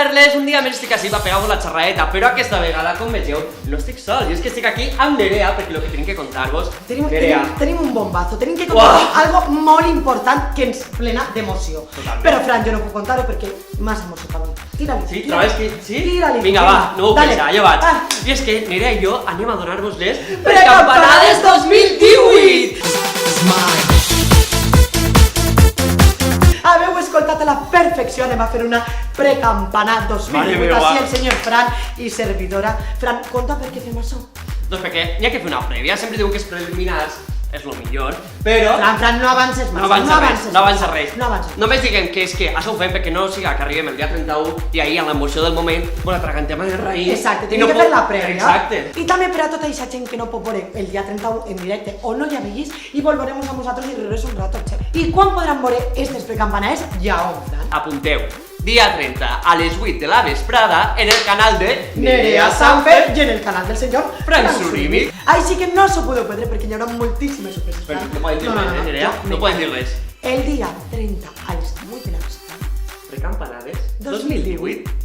Merles, un dia més estic així per pegar-vos la xerradeta, però aquesta vegada, com vegeu, no estic sol, i és que estic aquí amb Nerea, perquè el que tenim que contar-vos... Tenim un bombazo, tenim que contar algo molt important que ens plena d'emoció. Però, Fran, jo no puc contar-ho perquè m'has emocionat. Tira-li. Sí, trobes que... Sí? Tira-li. Vinga, va, no ho pensa, jo vaig. I és que Nerea i jo anem a donar-vos les Precampanades 2018! Haveu escoltat a la perfecció, anem a fer una precampanat 2018, així el senyor Fran i servidora. Fran, conta per què fem això. Doncs perquè n'hi ha que fer una prèvia, sempre diuen que els preliminars és el millor, però... Fran, no avances No avança res. No avances. Només diguem que és que això ho fem perquè no siga que arribem el dia 31 i ahir, amb l'emoció del moment, ens atracantem en el raïm. Exacte, tenim que fer la prèvia. Exacte. I també per a tota aquesta gent que no pot veure el dia 31 en directe o no ja vegis, i volverem a nosaltres i riurem un rato, che. I quan podran veure aquestes precampanades? Ja on, Fran? Apunteu, dia 30 a les 8 de la vesprada en el canal de Nerea Sanfer i en el canal del senyor Fran Surimi. Així que no s'ho podeu perdre perquè hi haurà moltíssimes sorpreses. Però no poden dir res, Nerea? No poden dir res. El dia 30 a les 8 de la vesprada. Precampanades 2018.